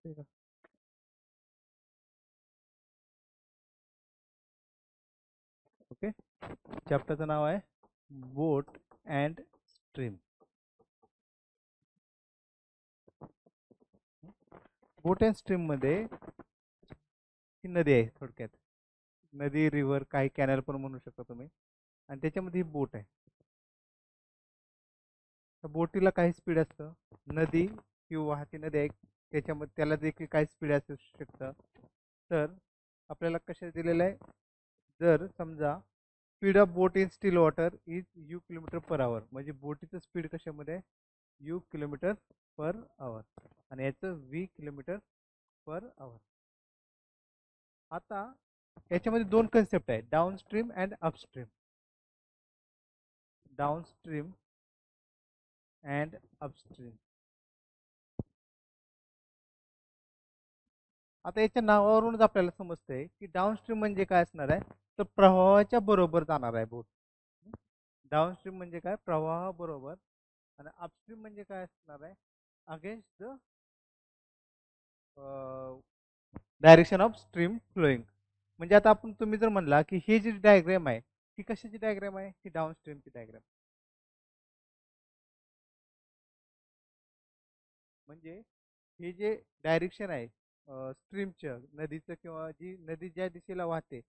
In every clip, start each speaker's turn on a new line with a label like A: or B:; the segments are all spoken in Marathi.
A: होते का? ओके. चॅप्टरचं नाव आहे boat and stream. Boat and stream मध्ये ही नदी आहे थोडक्यात. नदी, रिव्हर, काही कॅनल पण म्हणू शकता तुम्ही. आणि त्याच्यामध्ये ही बोट आहे. त्या बोटीला काही स्पीड असतं. नदी किंवा वाहती नदी आहे, त्याच्यामध्ये त्याला देखील काही स्पीड असू शकतं. तर आपल्याला कशा दिलेलं आहे, जर समजा speed of boat in still water is you kilometre per hour, म्हणजे बोटीचं स्पीड कशामध्ये आहे, यू किलोमीटर पर आवर, आणि याचं व्ही किलोमीटर पर आवर. आता याच्यामध्ये दोन कन्सेप्ट आहे, downstream and upstream. Downstream and upstream. आता याच्या नावावरूनच आपल्याला समजतंय की डाऊनस्ट्रीम म्हणजे काय असणार आहे, तर प्रवाहाच्या बरोबर जाणार आहे बोट. डाऊनस्ट्रीम म्हणजे काय, प्रवाहाबरोबर. आणि अपस्ट्रीम म्हणजे काय असणार आहे, against the direction of stream flowing. म्हणजे आता आपण, तुम्ही जर म्हणला की ही जी डायग्राम आहे ही कशाची डायग्राम आहे, ही डाऊनस्ट्रीमची डायग्राम. म्हणजे हे जे डायरेक्शन आहे स्ट्रीमचं, नदीचं, किंवा जी नदी ज्या दिशेला वाहते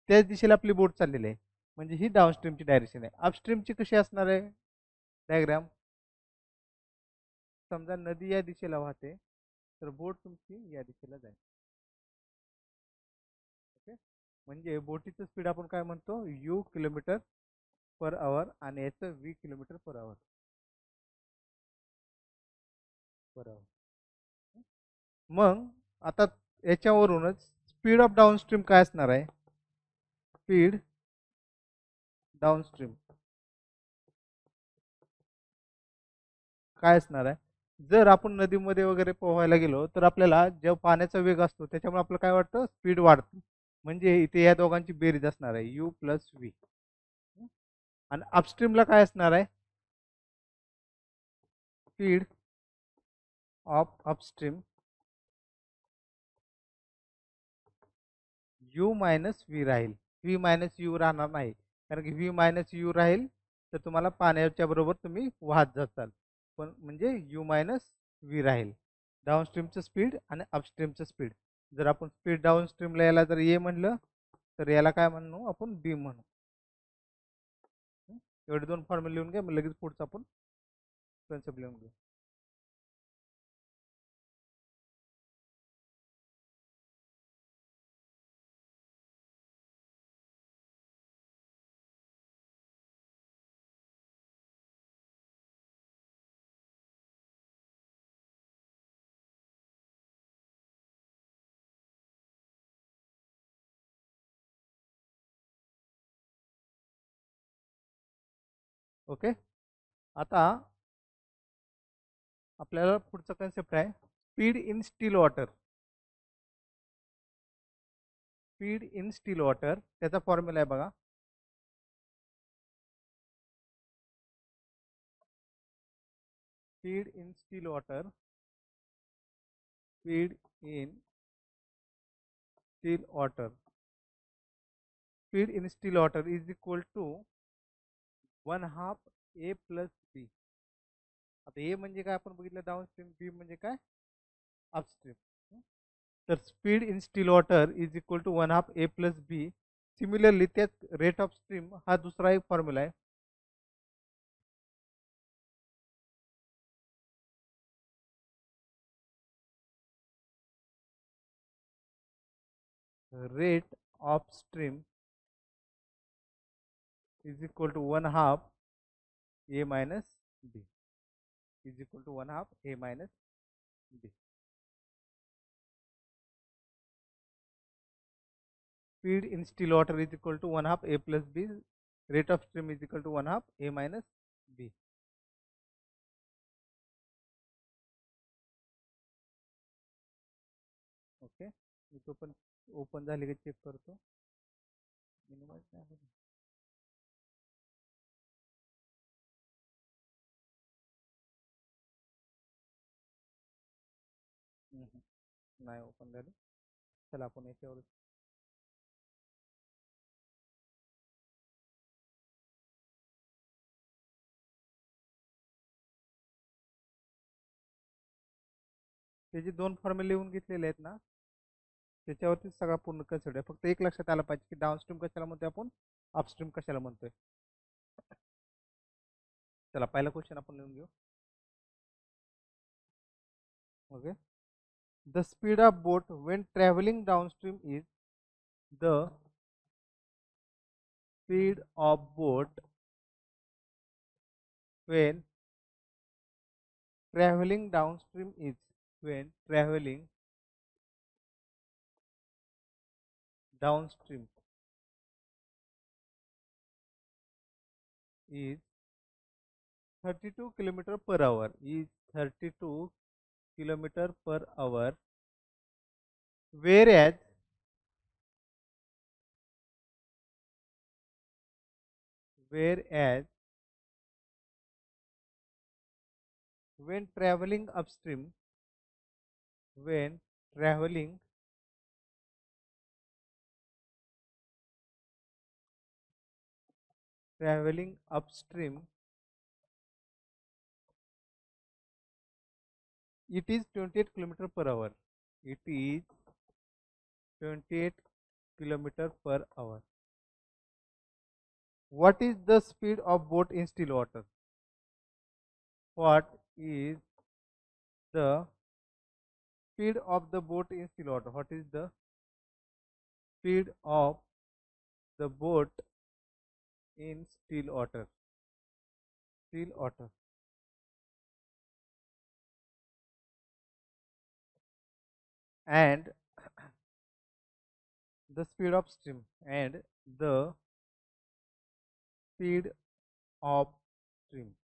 A: त्याच दिशेला आपली बोट चाललेली आहे, म्हणजे ही डाऊनस्ट्रीमची डायरेक्शन आहे. अपस्ट्रीमची कशी असणार आहे डायग्राम, समजा नदी या दिशेला वाहते तर बोट तुमची या दिशेला जाईल. ओके. म्हणजे बोटीचं स्पीड आपण काय म्हणतो, यू किलोमीटर पर आवर, आणि याचं व्ही किलोमीटर पर आवर. बरोबर. मग आता याच्यावरूनच स्पीड ऑफ डाऊनस्ट्रीम काय असणार आहे, स्पीड डाऊनस्ट्रीम काय असणार आहे. जर आपण नदीमध्ये वगैरे पोहायला गेलो तर आपल्याला जेव्हा पाण्याचा वेग असतो त्याच्यामुळे आपल्याला काय वाटतं, स्पीड वाढते. म्हणजे इथे या दोघांची बेरीज असणार आहे, यू प्लस व्ही. आणि अपस्ट्रीमला काय असणार आहे, speed of upstream u minus V राहील. व्ही मायनस यू राहणार नाही, कारण की व्ही मायनस यू राहील तर तुम्हाला पाण्याच्या बरोबर तुम्ही वाहत जाताल. पण म्हणजे यू मायनस व्ही राहील, डाऊनस्ट्रीमचं स्पीड आणि अपस्ट्रीमचं स्पीड. जर आपण स्पीड डाऊनस्ट्रीमला याला जर ए म्हणलं तर याला काय म्हणू आपण, बी म्हणू. एवढे दोन फॉर्म्युले लिहून घ्या, मग लगेच पुढचं आपण कन्सेप्ट लिहून घेऊ. ओके. आता आपल्याला पुढचा कन्सेप्ट आहे speed in still water. Speed in still water त्याचा फॉर्म्युला आहे बघा. Speed in still water, speed in still water, speed in still water is equal to 1/2 A plus B. आता ए म्हणजे काय आपण बघितलं डाऊनस्ट्रीम, बी म्हणजे काय अपस्ट्रीम. तर speed in still water is equal to 1/2 A plus b. Similarly त्याच रेट ऑफ स्ट्रीम हा दुसरा एक फॉर्म्युला आहे. Rate of stream is equal to 1/2 A minus b, is equal to 1/2 A minus b. Speed in still water is equal to 1/2 A plus B. Rate of stream is equal to 1/2 A minus B. Okay. मी तो पण ओपन झाले का चेक करतो. मिनिमाइज नाही झालं. हम्म. नाही ओपन झाली. चला आपण याच्यावर त्याचे दोन फॉर्म्युले लिहून घेतलेले आहेत ना, त्याच्यावरती सगळा पूर्ण कन्सेप्ट आहे. फक्त एक लक्षात आलं पाहिजे की डाऊनस्ट्रीम कशाला म्हणतोय आपण, अपस्ट्रीम कशाला म्हणतोय. चला पहिला क्वेश्चन आपण लिहून घेऊ. Okay, the speed of boat when traveling downstream is the speed of boat when traveling downstream is when traveling downstream is 32 kilometer per hour, is 32 kilometer per hour, whereas whereas when traveling upstream, when traveling traveling upstream, it is 28 kilometer per hour, it is 28 kilometer per hour. What is the speed of boat in still water? What is the speed of the boat in still water? What is the speed of the boat in still water? Still water. And the speed of stream, and the speed of stream.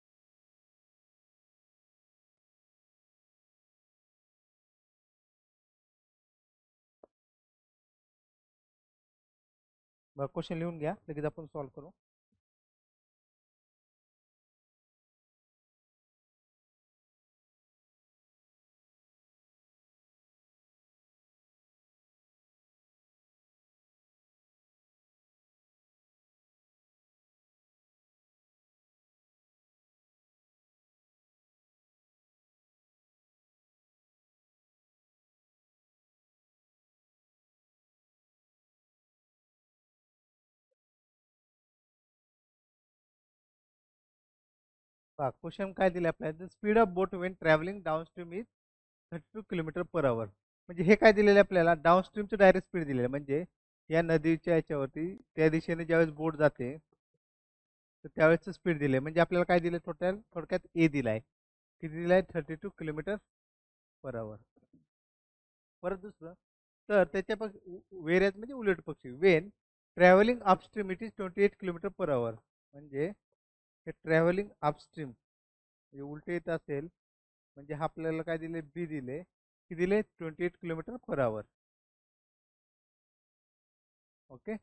A: बघा क्वेश्चन लिहून घ्या, लगेच आपण सॉल्व करू. पहा क्वेश्चन काय दिले आपल्याला, the speed of boat Wien travelling downstream is 32 kilometre per hour. म्हणजे हे काय दिलेले आपल्याला, डाऊनस्ट्रीमचं डायरेक्ट स्पीड दिलेलं, म्हणजे या नदीच्या याच्यावरती त्या दिशेने ज्यावेळेस बोट जाते तर त्यावेळेसचं स्पीड दिले. म्हणजे आपल्याला काय दिलं, टोटल थोडक्यात ए दिलाय, किती दिलाय, 32 किलोमीटर पर आवर. परत दुसरं, तर त्याच्या वेऱ्यात म्हणजे उलट पक्षी, Wien travelling upstream it is 28 kilometre per hour. म्हणजे हे ट्रॅव्हलिंग अपस्ट्रीम म्हणजे उलटे येत असेल, म्हणजे हा आपल्याला काय दिले, बी दिले, की दिले 28 किलोमीटर पर आवर. ओके,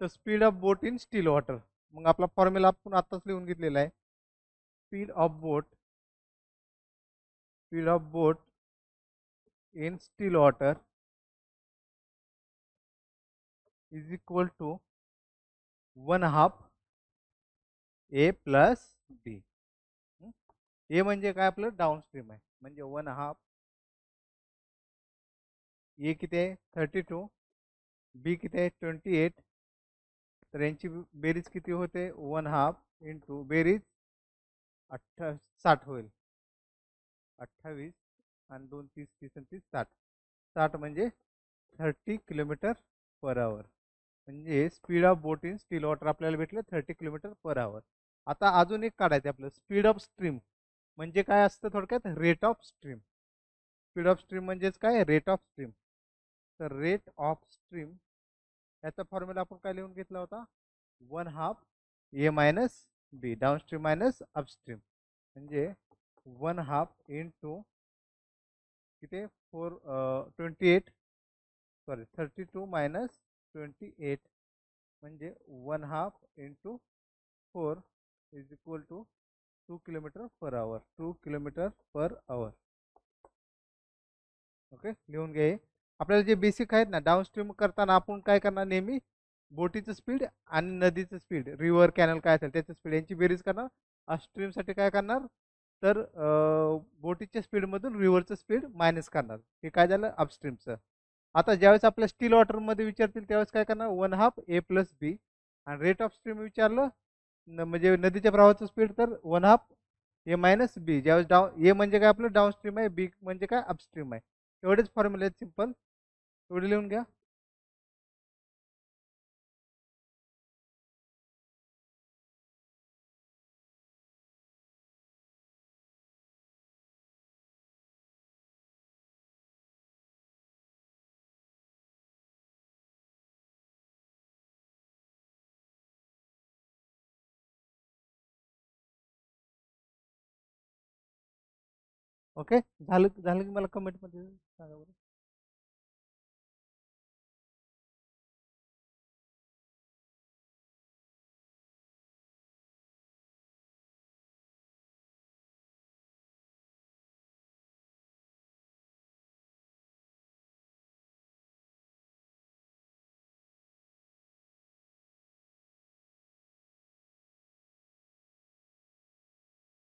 A: तर speed of boat in still water, मग आपला फॉर्म्युला आपण आताच लिहून घेतलेला आहे. Speed of boat, speed of boat in still water is equal to 1/2 A plus B. A म्हणजे काय, आपलं डाऊनस्ट्रीम आहे, म्हणजे 1/2. ए किती आहे, 32, बी किती आहे, 28. तर यांची बेरीज किती होते, 1/2 इंटू बेरीज 60 होईल, 28 आणि 2 30 30 आणि 30 60. 60 म्हणजे 30 किलोमीटर पर आवर. म्हणजे speed of boat in still water आपल्याला भेटलं 30 किलोमीटर पर आवर. आता अजून एक काढायचं आपलं, स्पीड ऑफ स्ट्रीम म्हणजे काय असतं, थोडक्यात rate of stream. Speed of stream म्हणजेच काय, रेट ऑफ स्ट्रीम. तर रेट ऑफ स्ट्रीम याचा फॉर्म्युला आपण काय लिहून घेतला होता, 1/2 ए मायनस बी, डाऊनस्ट्रीम मायनस अपस्ट्रीम. म्हणजे 1/2 इंटू किती, 28, सॉरी 32 मायनस 28, म्हणजे 1/2 into 4 is equal to 2 kilometre per hour, 2 kilometre per hour. Okay, लिहून घे. आपल्याला जे बेसिक आहेत ना, डाऊनस्ट्रीम करताना आपण काय करणार नेहमी, बोटीचं स्पीड आणि नदीचं स्पीड, रिव्हर कॅनल काय असेल त्याचं स्पीड यांची बेरीज करणार. अपस्ट्रीमसाठी काय करणार, तर बोटीच्या स्पीडमधून रिव्हरचं स्पीड मायनस करणार. हे काय झालं अपस्ट्रीमचं. आता ज्यावेळेस आपल्या स्टील वॉटरमध्ये विचारतील त्यावेळेस काय करणार, 1/2 A+B. आणि रेट ऑफ स्ट्रीम विचारलं म्हणजे नदीच्या प्रवाहाचं स्पीड, तर 1/2 A - B. ज्यावेळेस ए म्हणजे काय आपलं डाऊनस्ट्रीम आहे, बी म्हणजे काय अपस्ट्रीम आहे. एवढेच फॉर्म्युले आहेत सिंपल, एवढे लिहून घ्या. ओके, झालं झालं की मला कमेंटमध्ये सांगा बरं.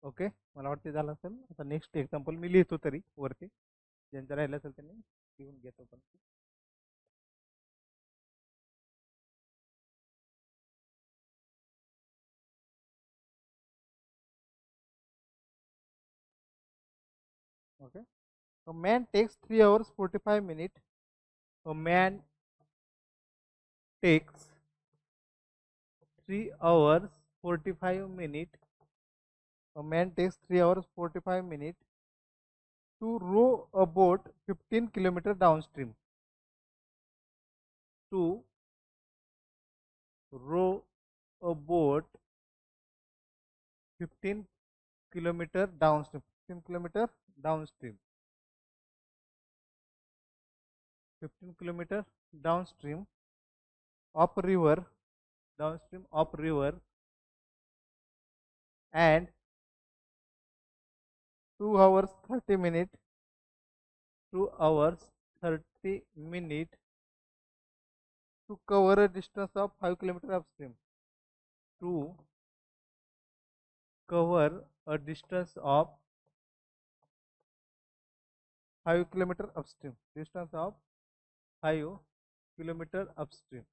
A: ओके, मला वाटते झालं असेल. आता नेक्स्ट एक्झाम्पल मी लिहितो तरी वरती, ज्यांचं राहिलं असेल त्यांनी लिहून घेतो पण. Okay, a man takes 3 hours 45 minutes. A man takes 3 hours 45 minutes. A man takes 3 hours 45 minutes to row a boat 15 kilometer downstream. To row a boat 15 kilometer downstream. 15 kilometer downstream. 15 kilometer downstream of river. Downstream of river, and 2 hours 30 minutes. 2 hours 30 minutes to cover a distance of 5 kilometer upstream. To cover a distance of 5 kilometer upstream. Distance of 5 kilometer upstream.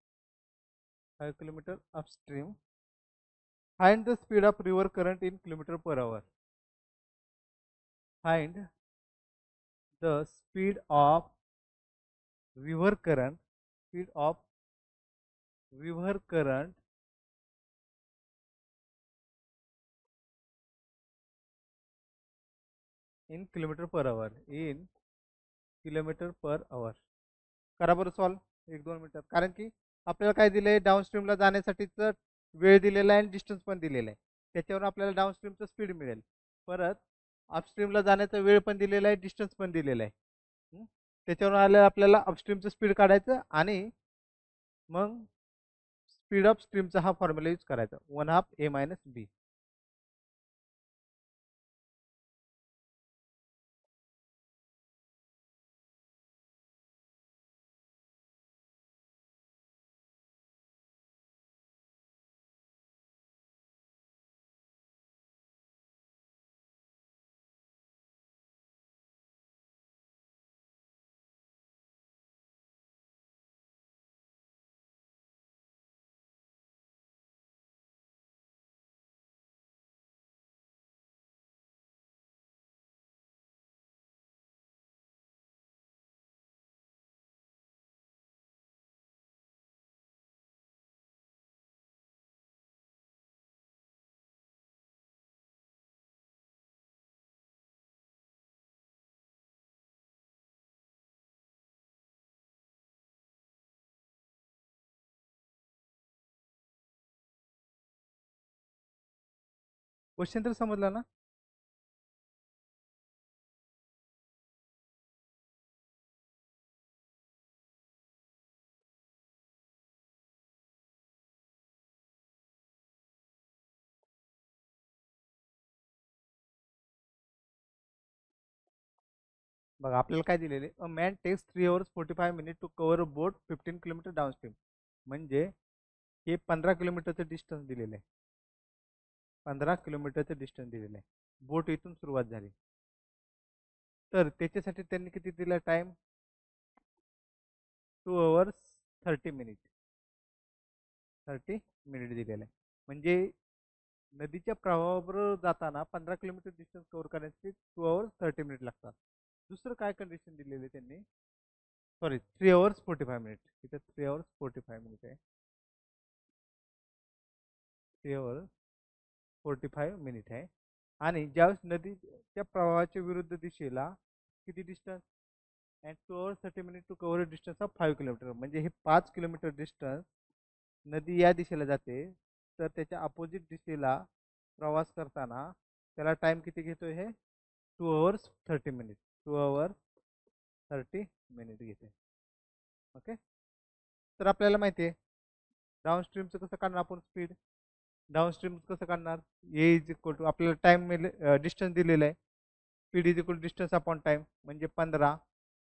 A: 5 kilometer upstream. Find the speed of river current in kilometer per hour. Find the speed of river current. Speed of river current in kilometer per hour. In kilometre per आवर. करा बरं सॉल्व 1-2 मिनिटात. कारण की आपल्याला काय दिलंय, डाऊनस्ट्रीमला जाण्यासाठीचं वेळ दिलेला आहे आणि डिस्टन्स पण दिलेला आहे. त्याच्यावर आपल्याला डाऊनस्ट्रीमचं स्पीड मिळेल. परत अपस्ट्रीमला जाण्याचा वेळ पण दिलेला आहे, डिस्टन्स पण दिलेला आहे. त्याच्यावर आल्यावर आपल्याला अपस्ट्रीमचं स्पीड काढायचं आणि मग स्पीड ऑफ स्ट्रीमचा हा फॉर्म्युला यूज करायचा, 1/2 A - B. क्वेश्चन तर समजला ना. बघा आपल्याला काय दिलेले, a man takes 3 hours 45 minutes to cover a boat 15 kilometre downstream. म्हणजे हे 15 किलोमीटरचं डिस्टन्स दिलेलं आहे. 15 किलोमीटरचं डिस्टन्स दिलेलं आहे, बोट इथून सुरुवात झाली. तर त्याच्यासाठी त्यांनी किती दिला टाइम, 2 hours 30 minutes. 30 मिनिट दिलेलं आहे. म्हणजे नदीच्या प्रवाहाबरोबर जाताना 15 किलोमीटर डिस्टन्स कव्हर करण्यासाठी 2 hours 30 minutes लागतात. दुसरं काय कंडिशन दिलेली आहे त्यांनी, सॉरी 3 hours 45 minutes, इथं 3 hours 45 minutes आहे. 3 hours 45 minutes आहे. आणि ज्यावेळेस नदीच्या प्रवाहाच्या विरुद्ध दिशेला किती distance, and 2 hours 30 minutes to cover distance of 5 kilometre. म्हणजे हे 5 किलोमीटर डिस्टन्स नदी या दिशेला जाते, तर त्याच्या अपोजिट दिशेला प्रवास करताना त्याला टाइम किती घेतोय, हे 2 hours 30 minutes. 2 hours 30 minutes घेते. ओके. तर आपल्याला माहिती आहे डाऊनस्ट्रीमचं कसं काढणार आपण स्पीड. डाऊनस्ट्रीम कसं काढणार, ए इज इक्वल टू आपल्याला टाइम डिस्टन्स दिलेलं आहे, speed is equal distance upon time म्हणजे 15.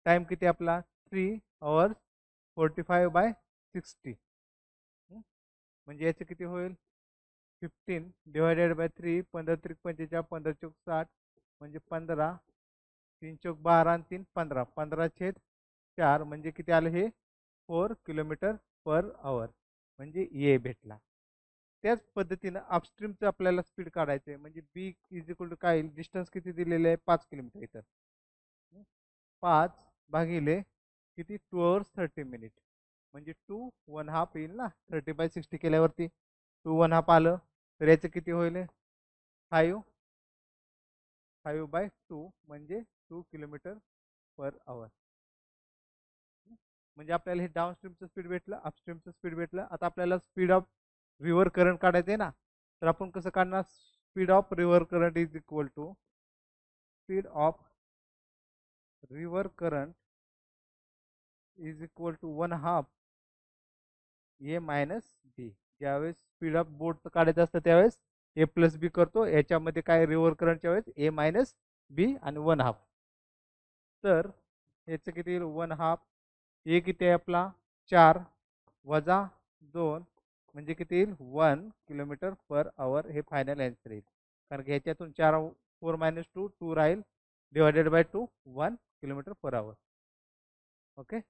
A: टाइम किती आपला 3 hours 45/60. म्हणजे याचं किती होईल, 15 ÷ 3, 15×3 = 45, 15×4 = 60, म्हणजे 15, 3×4 = 12 आणि 3 = 15, 15/4 म्हणजे किती आलं हे 4 km/h. म्हणजे ए भेटला. त्याच पद्धतीनं अपस्ट्रीमचं आपल्याला स्पीड काढायचं आहे. म्हणजे बी इज इक्वल टू काय, डिस्टन्स किती दिलेलं आहे 5 किलोमीटर. इथं 5 किती 2 hours 30 minutes. म्हणजे 2 1/2 येईल ना, 30/60 केल्यावरती 2 1/2 आलं. तर याचं किती होईल, 5 5/2 म्हणजे 2 km/h. म्हणजे आपल्याला हे डाऊनस्ट्रीमचं स्पीड भेटलं, अपस्ट्रीमचं स्पीड भेटलं. आता आपल्याला स्पीड ऑफ रिव्हर करंट काढायचं आहे ना, तर आपण कसं काढणार, speed of river current is equal to speed of river current is equal to 1/2 A minus B. ज्यावेळेस स्पीड ऑफ बोट काढायचं असतं त्यावेळेस ए प्लस बी करतो, याच्यामध्ये काय रिव्हर करंटच्या वेळेस ए मायनस बी आणि 1/2. तर याचं किती येईल 1/2, ए किती आहे आपला 4 वजा 2 म्हणजे किती येईल 1 km/h. हे फायनल आन्सर येईल. कारण की ह्याच्यातून 4 - 2 2 राहील, ÷ 2 1 km/h. ओके.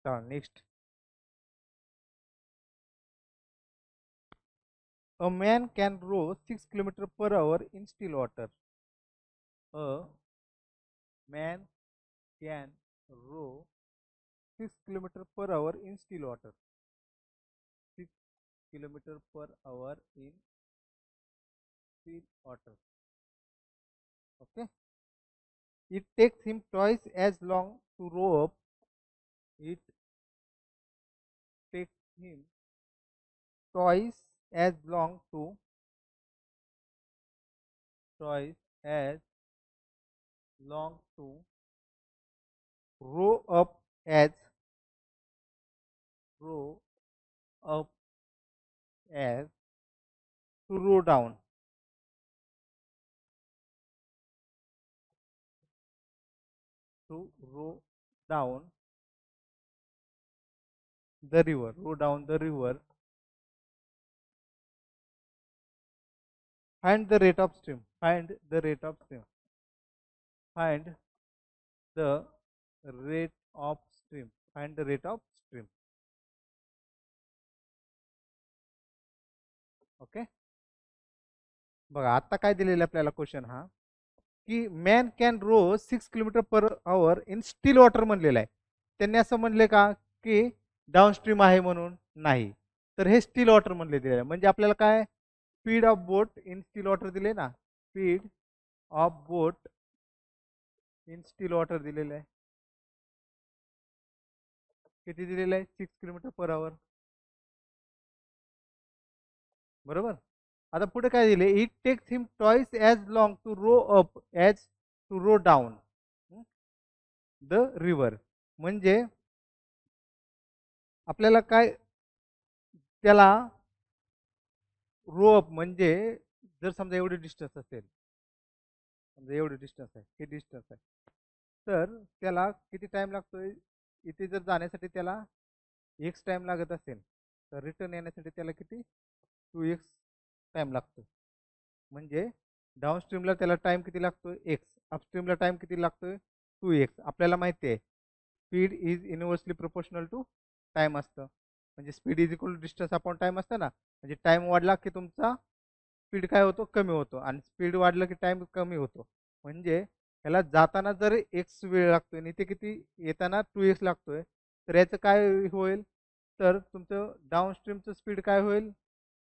A: चला next. A man can row 6 km/h in still water. A man can row 6 km/h in still water. 6 km/h in still water. Okay. It takes him twice as long to row up. It takes him twice as long to twice as long to row up as row up as to row down. To row down the river. Row down the river. Find the rate of stream. Find the rate of stream. Find the rate of stream. Find the rate of stream. ओके. बघा आता काय दिलेलं आपल्याला क्वेश्चन हा, की man can row 6 kilometre per hour in still water म्हणलेलं आहे. त्यांनी असं म्हणले का की डाऊनस्ट्रीम आहे म्हणून? नाही. तर हे स्टील वॉटर म्हणले दिलेलं आहे. म्हणजे आपल्याला काय speed of boat in still water दिले ना, speed of boat in still water दिलेलं आहे. किती दिलेलं आहे? 6 किलोमीटर पर आवर. बरोबर. आता पुढे काय दिले, it takes him twice as long to row up as to row down the river. म्हणजे आपल्याला काय त्याला रो अप म्हणजे जर समजा एवढी डिस्टन्स असेल, समजा एवढी डिस्टन्स आहे, हे डिस्टन्स आहे, तर त्याला किती टाइम लागतोय? इथे जर जाण्यासाठी त्याला एक्स टाइम लागत असेल, तर रिटर्न येण्यासाठी त्याला किती 2x टाइम लागतो. म्हणजे डाऊनस्ट्रीमला त्याला टाइम किती लागतोय? एक्स. अपस्ट्रीमला टाइम किती लागतोय? 2x. आपल्याला माहिती आहे speed is inversely proportional to time असतं. म्हणजे speed is equal to distance upon time असतं ना. म्हणजे टाइम वाढला की तुमचा स्पीड काय होतो? कमी होतो. आणि स्पीड वाढलं की टाइम कमी होतो. म्हणजे ह्याला जाताना जर एक्स वेळ लागतोय आणि इथे किती येताना 2x लागतोय, तर याचं काय होईल? तर तुमचं डाऊनस्ट्रीमचं स्पीड काय होईल?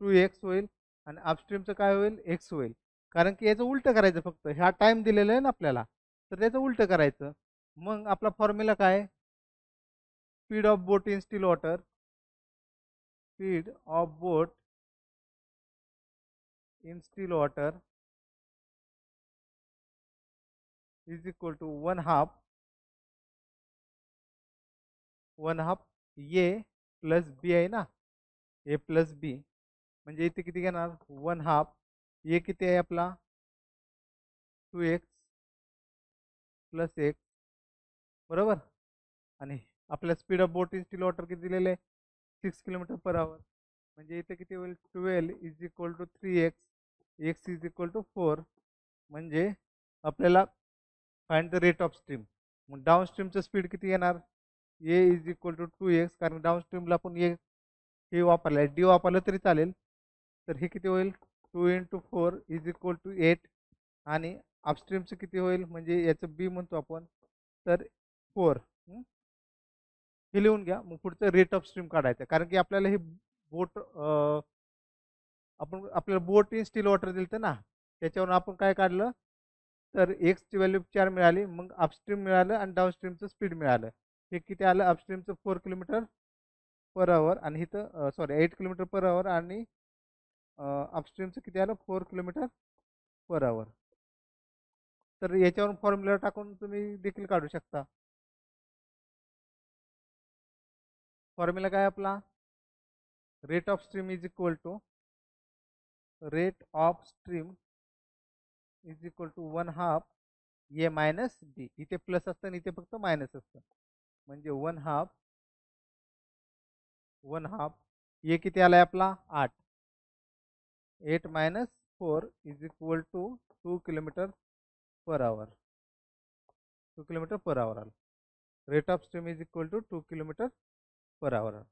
A: 2x होईल. आणि अपस्ट्रीमचं काय होईल? एक्स होईल. कारण की याचं उलटं करायचं फक्त. ह्या टाइम दिलेला आहे ना आपल्याला, तर त्याचं उलटं करायचं. मग आपला फॉर्म्युला काय? Speed of boat in still water, speed of boat in still water is equal to one half A plus B आहे ना, ए प्लस बी. म्हणजे इथे किती घेणार? One half. ए किती आहे आपला? 2x plus x. बरोबर. आणि आपल्या speed of boat in still water किती दिलेलं आहे? 6 किलोमीटर पर आवर. म्हणजे इथे किती होईल? 12 is equal to 3x, x is equal to 4. म्हणजे आपल्याला find the rate of stream. मग डाऊन स्ट्रीमचं स्पीड किती येणार? A is equal to 2x. कारण डाऊन स्ट्रीमला आपण हे वापरलं आहे, डी वापरलं तरी चालेल. तर हे किती होईल? 2 × 4 इज इक्वल टू 8. आणि अपस्ट्रीमचं किती होईल? म्हणजे याचं बी म्हणतो आपण, तर 4. हे लिहून घ्या. मग पुढचं रेट ऑफ स्ट्रीम काढायचं. कारण की आपल्याला हे बोट आपल्याला बोट इन स्टील वॉटर दिलं ना, त्याच्यावरून आपण काय काढलं, तर एक्सची व्हॅल्यू 4 मिळाली. मग अपस्ट्रीम मिळालं आणि डाऊनस्ट्रीमचं स्पीड मिळालं. हे किती आलं? अपस्ट्रीमचं 4 किलोमीटर पर आवर आणि इथं सॉरी 8 किलोमीटर पर आवर आणि अपस्ट्रीमचं किती आलं? 4 किलोमीटर पर आवर. तर याच्यावरून फॉर्म्युला टाकून तुम्ही देखील काढू शकता. फॉर्म्युला काय आपला? Rate of stream is equal to rate of stream is equal to one half A minus B. इथे प्लस असतं आणि इथे फक्त मायनस असतं. म्हणजे वन हाफ ए किती आलाय आपला? 8. 8 - 4 is equal to 2 kilometre per hour. 2 kilometre per hour आलं. Rate of stream is equal to 2 kilometre per hour.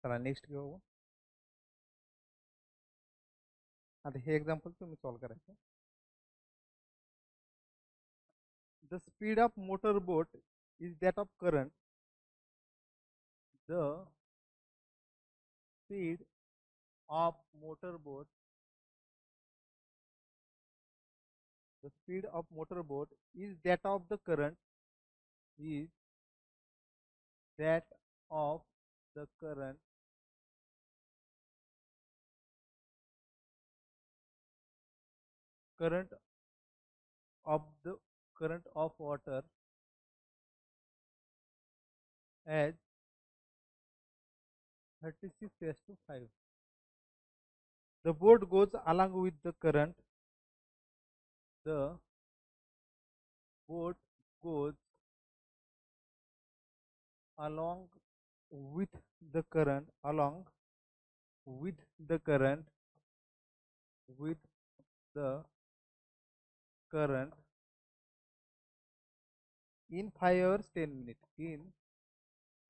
A: चला नेक्स्ट घेऊ. आता हे एक्झाम्पल तुम्ही सॉल्व करायचं. The speed of motor boat is that of current. The speed of motor boat the speed of motor boat is that of the current is that of the current of the current of water as 36 raised to 5. The boat goes along with the current. The boat goes along with the current with the current with the current in 5 hours 10 minutes. In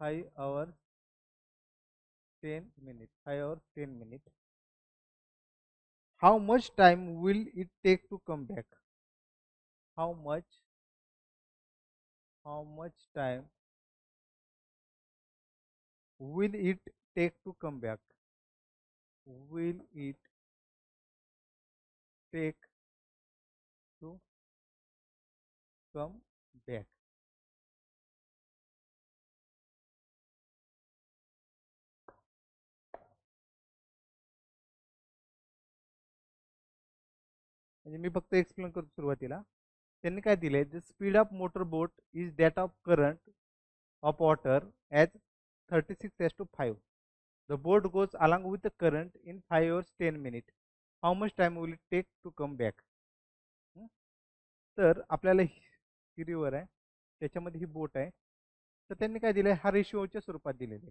A: 5 hours 10 minutes. 5 hours 10 minutes. How much time will it take to come back? How much time will it take to come back? Will it take to come back? म्हणजे मी फक्त एक्सप्लेन करतो सुरुवातीला. त्यांनी काय दिलंय, the speed of motor boat is that of current of water as 36:5. The boat goes along with the current in 5 hours 10 minutes. How much time will it take to come back? तर आपल्याला ही रिव्हर आहे, त्याच्यामध्ये ही बोट आहे. तर त्यांनी काय दिलंय, हा रेशिओच्या स्वरूपात दिलेले.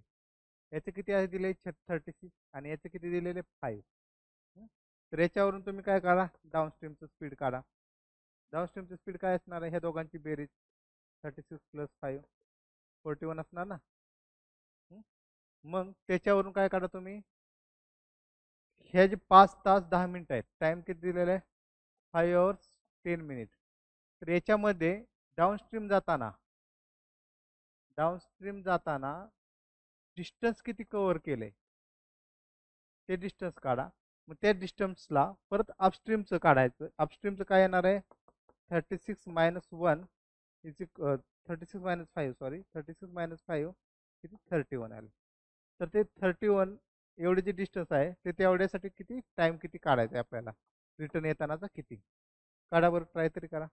A: याचे किती आहे दिले 36 आणि याचे किती दिलेले 5. तर याच्यावरून तुम्ही काय काढा, डाऊनस्ट्रीमचं स्पीड काढा. डाऊनस्ट्रीमचं स्पीड काय असणार आहे, ह्या दोघांची बेरीज 36 + 5 41 असणार ना. मग त्याच्यावरून काय काढा तुम्ही, ह्या जे 5 तास 10 मिनिटं आहेत, टाइम किती दिलेला आहे 5 hours 10 minutes. तर याच्यामध्ये डाऊनस्ट्रीम जाताना डिस्टन्स किती कव्हर केलंय ते डिस्टन्स काढा. मग त्या डिस्टन्सला परत अपस्ट्रीमचं काढायचं. अपस्ट्रीमचं काय येणार आहे 36 - 1 इज 36 - 5 सॉरी 36 - 5 किती 31 आलं. तर ते 31 एवढे जे डिस्टन्स आहे ते तेवढ्यासाठी किती टाइम किती काढायचा आहे आपल्याला, रिटर्न येतानाचा किती. काढा बरं, ट्राय तरी करा.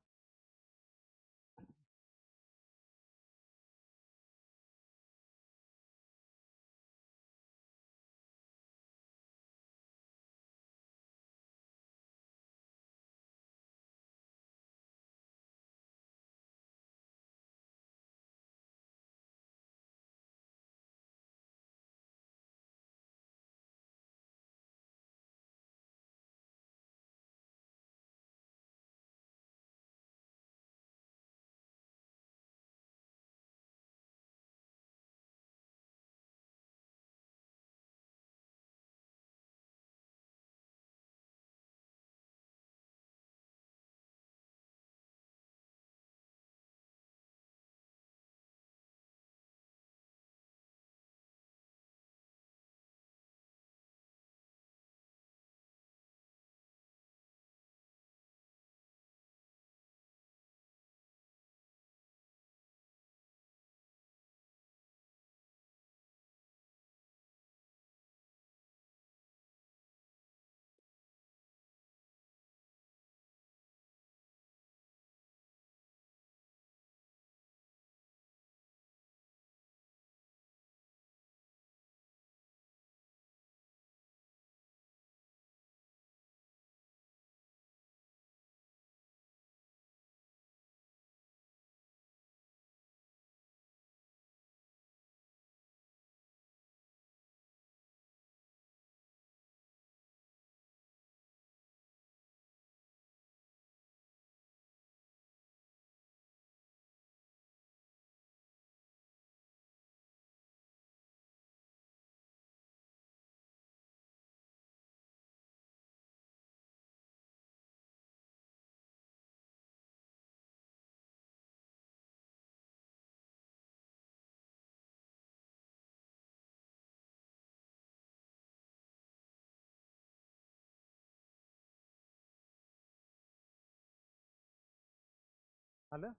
A: आलं.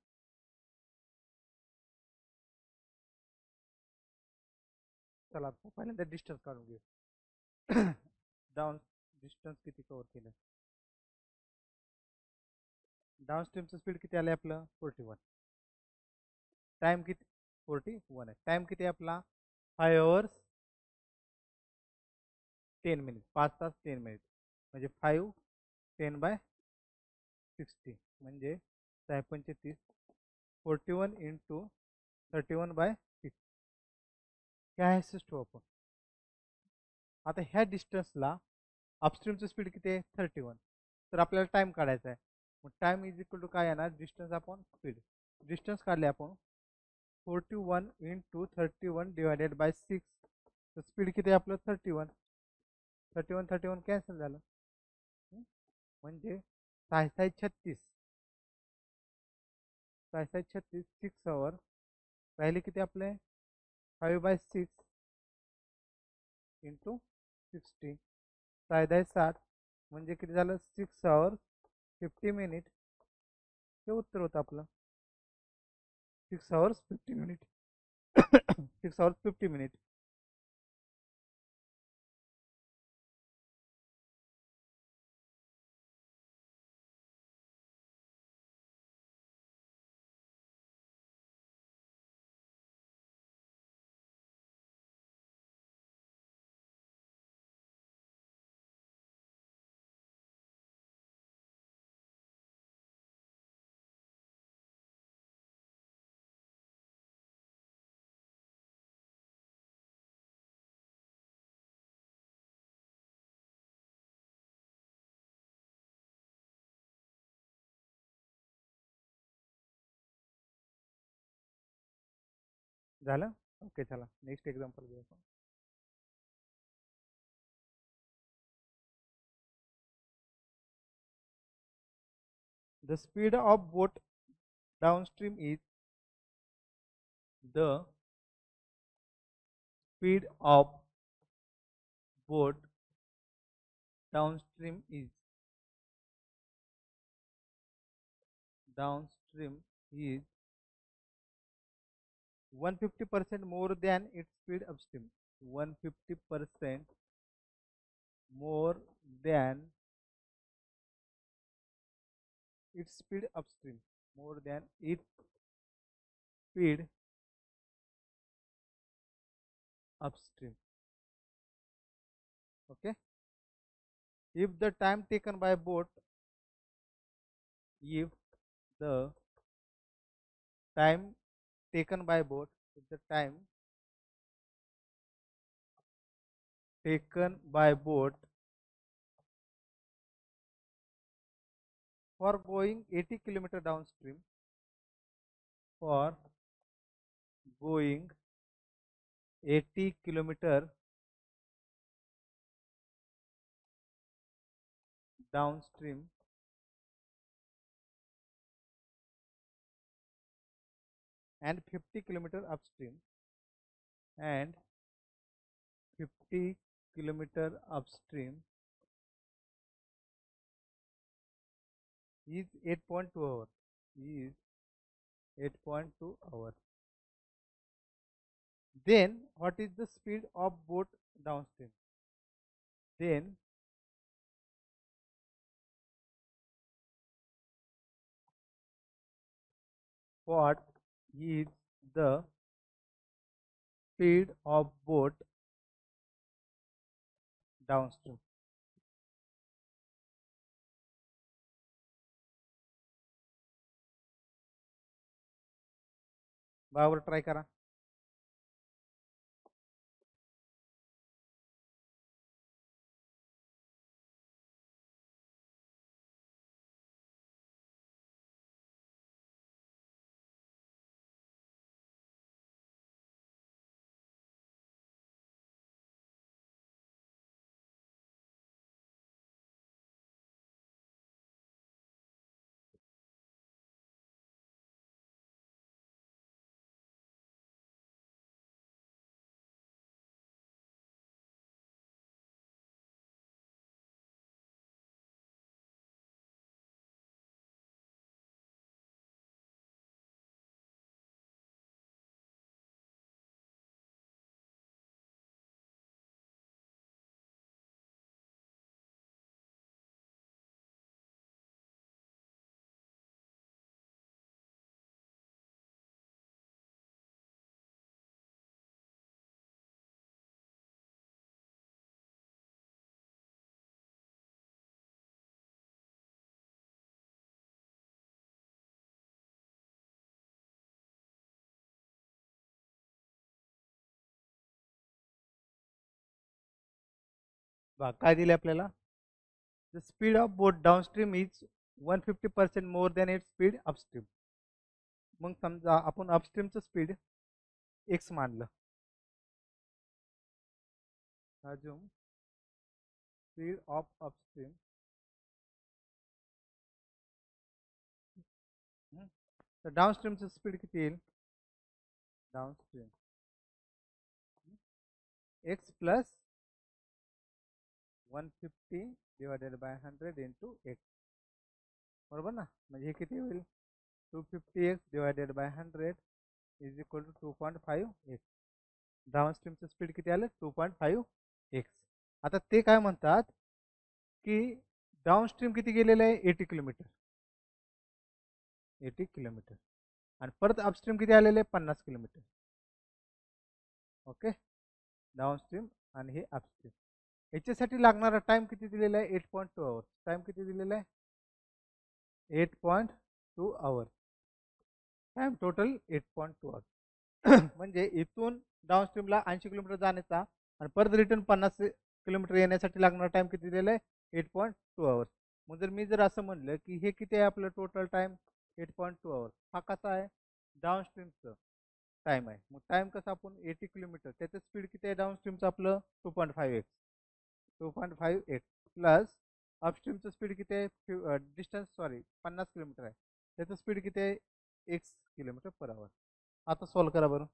A: चला आता पहिल्यांदा डिस्टन्स काढून घेऊ. डाऊन डिस्टन्स किती कव्हर केलं. डाऊन स्ट्रीमचं स्पीड किती आलं आपलं 41. टाइम किती 41 आहे. टाइम किती आहे आपला 5 hours 10 minutes. 5 तास 10 मिनिट म्हणजे 5 10/60 म्हणजे 6 पंचे 30. 41 इंटू 31/6 ह्या ॲसेस ठेवू आपण. आता ह्या डिस्टन्सला अपस्ट्रीमचं स्पीड किती आहे 31. तर आपल्याला टाइम काढायचा आहे. मग टाइम इज इक्वल टू काय येणार डिस्टन्स अपॉन स्पीड. डिस्टन्स काढले आपण 41 इंटू 31 डिवायडेड बाय 6. तर स्पीड किती आहे आपलं 31. 31 कॅन्सल झालं. म्हणजे 6 6 36 6 6 36 6 hour राहिले किती आपले 5/6 इंटू 60. 6 10 60 म्हणजे किती झालं 6 hours 50 minutes. हे उत्तर होतं आपलं 6 hours 50 minutes. 6 hours 50 minutes. झालं. ओके चला नेक्स्ट एक्झाम्पल घेऊ आपण. The speed of boat downstream is the speed of boat downstream is 150% more than its speed upstream. 150% more than its speed upstream. More than its speed upstream. Okay. If the time taken by boat, if the time taken by boat, if the time taken by boat for going 80 kilometer downstream, for going 80 kilometer downstream and 50 kilometer upstream and 50 kilometer upstream is 8.2 hours. Is 8.2 hours. Then what is the speed of boat downstream? Then what is the speed of boat downstream? बराबर ट्राय करा. काय दिले आपल्याला? The speed of boat downstream is 150% more than it speed upstream. मग समजा आपण अपस्ट्रीमचं स्पीड एक्स मानलं. अजून स्पीड ऑफ अपस्ट्रीम तर डाउनस्ट्रीमचं स्पीड किती येईल? Downstream X plus 150 divided by 100 into X. बरोबर ना? म्हणजे हे किती होईल? 250x divided by 100 is equal to 2.5x. डाउनस्ट्रीमचं स्पीड किती आलं? 2.5x. आता ते काय म्हणतात की डाउनस्ट्रीम किती गेलेलं आहे? 80 किलोमीटर. 80 किलोमीटर. आणि परत अपस्ट्रीम किती आलेले आहे? 50 किलोमीटर. ओके, डाउनस्ट्रीम आणि हे अपस्ट्रीम. याच्यासाठी लागणारा टाइम किती दिलेला आहे? 8.2 आवर्स. टाइम किती दिलेला आहे? 8.2 आवर्स. Time total 8.2 hours. म्हणजे इथून डाउनस्ट्रीमला 80 किलोमीटर जाण्याचा आणि परत रिटर्न 50 किलोमीटर येण्यासाठी लागणारा टाइम किती दिलेला आहे? 8.2 आवर्स. मग जर मी जर असं म्हणलं की हे किती आहे आपलं टोटल टाइम? 8.2 आवर्स. हा कसा आहे? डाउनस्ट्रीमचं टाइम आहे. मग टाइम कसं आपण 80 किलोमीटर, त्याचं स्पीड किती आहे डाउनस्ट्रीमचं आपलं? 2.5x. 2.5x प्लस अपस्ट्रीमचं स्पीड किती आहे? डिस्टन्स 50 किलोमीटर आहे. त्याचं स्पीड किती आहे? x किलोमीटर पर आवर. आता सॉल्व करा बरं.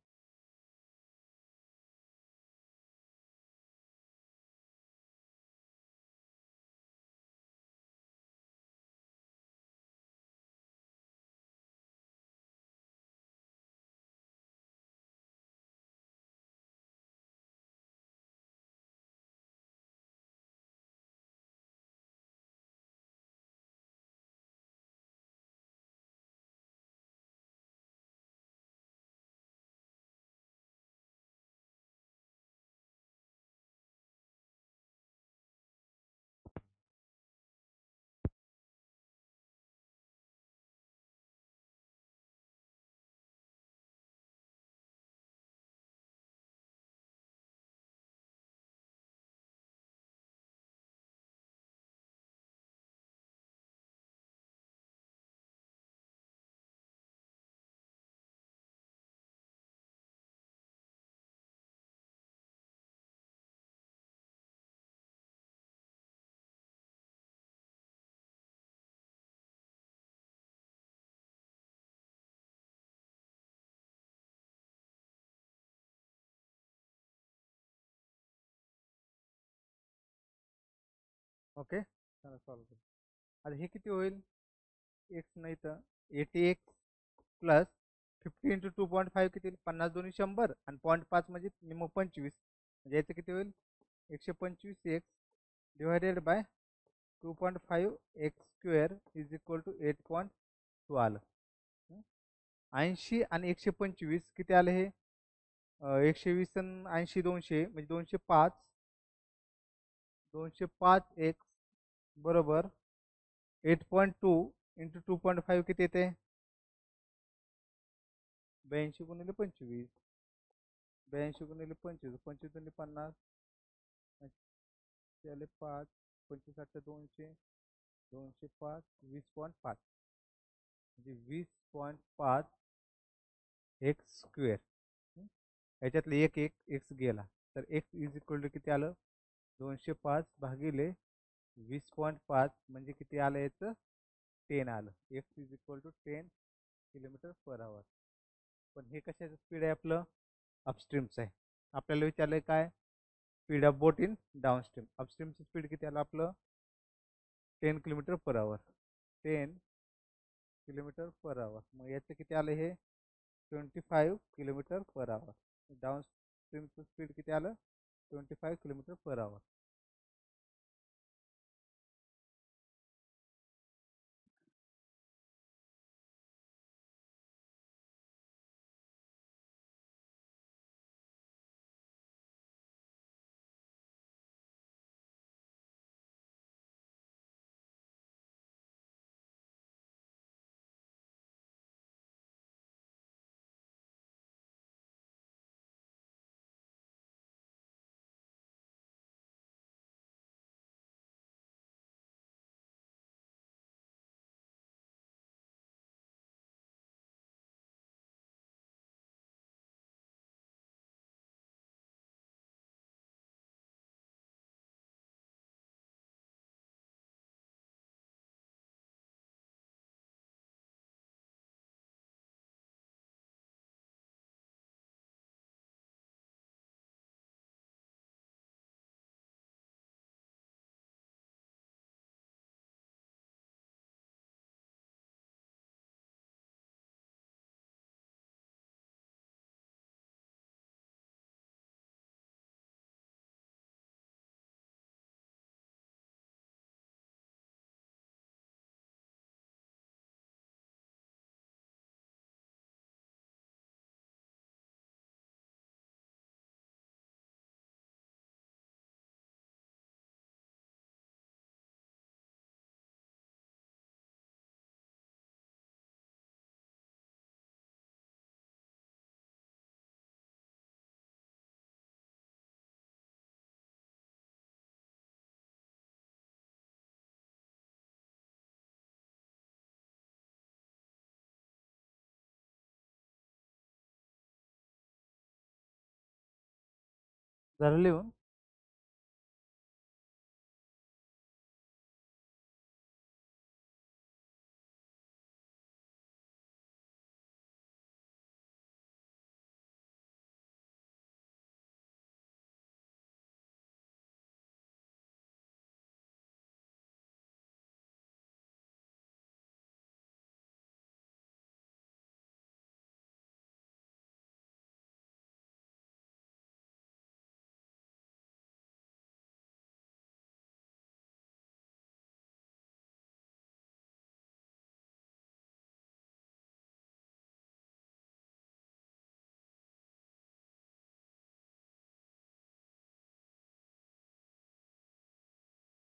A: ओके, चला सॉल्व करू. आता हे किती होईल? एक्स नाही तर 80x प्लस 50 इंटू 2.5 किती? 50 दोन्ही 100 आणि 0.5 म्हणजे निम 25. म्हणजे याचं किती होईल? 125x divided by 2.5x square is equal to 8.2 आलं. 80 आणि 125 किती आले? हे 120 आणि 80 200 म्हणजे 205. 205x बरोबर 8.2 इंटू 2.5 किती येते? 82 गुणिले 25. 82 गुणिले 25. 25 दोन्ही 50. त्याले 5. 25 8 200. 205 20.5 म्हणजे 20.5 एक्स स्क्वेअर. याच्यातलं एक एक्स गेला तर एक्स इज इक्वल टू किती आलं? 205 भागिले 20.5 म्हणजे किती आलं? याचं 10 आलं. X is equal to 10 kilometre per hour. पण हे कशाचं स्पीड आहे आपलं? अपस्ट्रीमचं आहे. आपल्याला विचारलंय काय? Speed of boat in downstream. अपस्ट्रीमचं स्पीड किती आलं आपलं? 10 किलोमीटर पर आवर. 10 किलोमीटर पर आवर. मग याचं किती आलं? हे 25 किलोमीटर पर आवर. डाउनस्ट्रीमचं स्पीड किती आलं? 25 किलोमीटर पर आवर. झालं लिहून?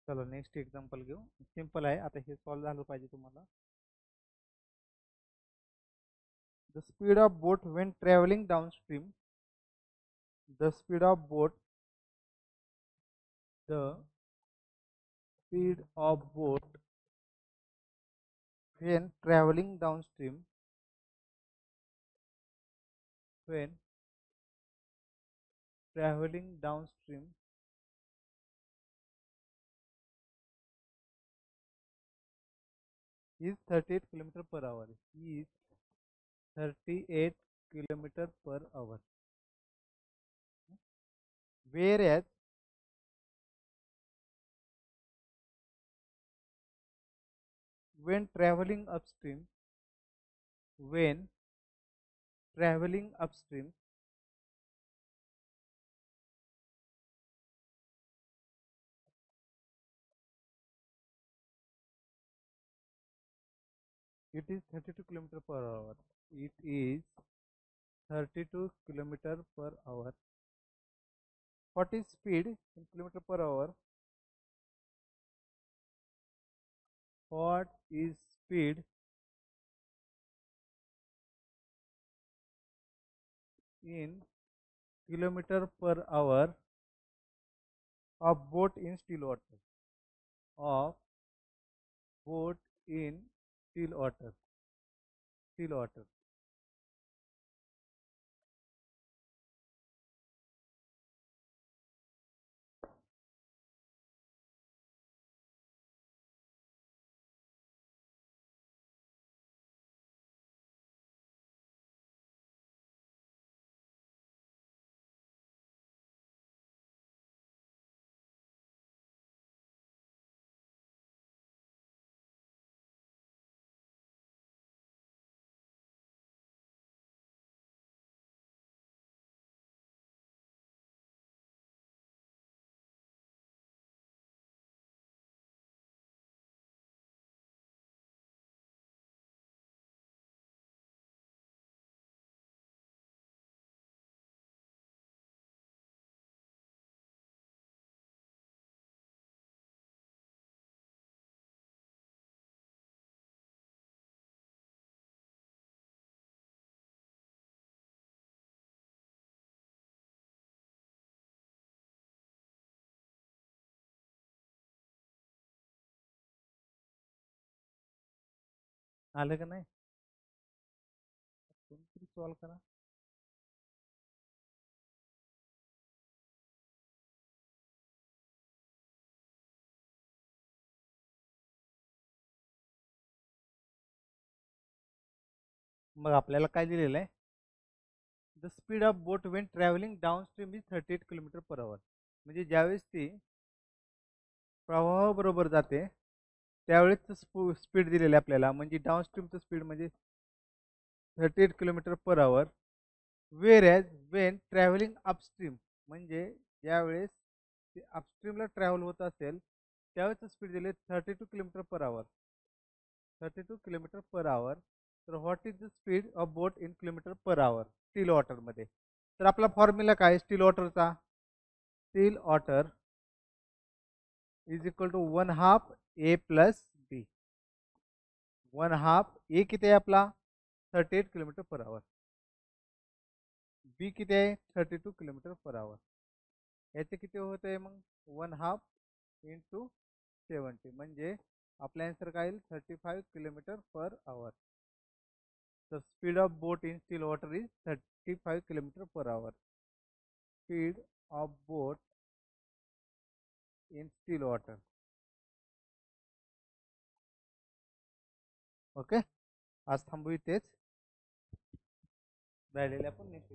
A: चला नेक्स्ट एक्झाम्पल घेऊ. सिंपल आहे, आता हे सॉल्व झालं पाहिजे तुम्हाला. The speed of boat Wien travelling downstream. The speed of boat the speed of boat when traveling downstream when traveling downstream is 38 km per hour is 38 km per hour, whereas when traveling upstream when traveling upstream it is 32 km per hour. It is 32 km per hour. What is speed in kilometer per hour? What is speed in kilometer per hour of boat in still water? Of boat in still water. Still water. आलं का नाही? कोणतरी सॉल्व करा. मग आपल्याला काय दिलेलं आहे? The speed of boat Wien travelling downstream is 38 kilometre per hour. म्हणजे ज्यावेळेस ती प्रवाहाबरोबर जाते त्यावेळेस स्पीड दिलेलं आहे आपल्याला, म्हणजे डाऊनस्ट्रीमचं स्पीड म्हणजे 38 किलोमीटर पर आवर. वेर ॲज वेन ट्रॅव्हलिंग अपस्ट्रीम, म्हणजे ज्यावेळेस ते अपस्ट्रीमला ट्रॅव्हल होत असेल त्यावेळेस स्पीड दिले 32 किलोमीटर पर आवर. 32 किलोमीटर पर आवर. तर what is the speed of boat in kilometre per hour still वॉटरमध्ये? तर आपला फॉर्म्युला काय स्टील वॉटरचा? Still water is equal to 1/2 A plus B. 1/2 A किती आहे आपला? 38 किलोमीटर पर आवर. बी किती आहे? 32 किलोमीटर पर आवर. याचे किती होत आहे मग? 1/2 इंटू 70, म्हणजे आपला आन्सर काय येईल? 35 किलोमीटर पर आवर. तर speed of boat in still water is 35 kilometre per hour. Speed of boat in still water. Okay, आज थांबू इथेच. राहिलेले आपण नेक्स्ट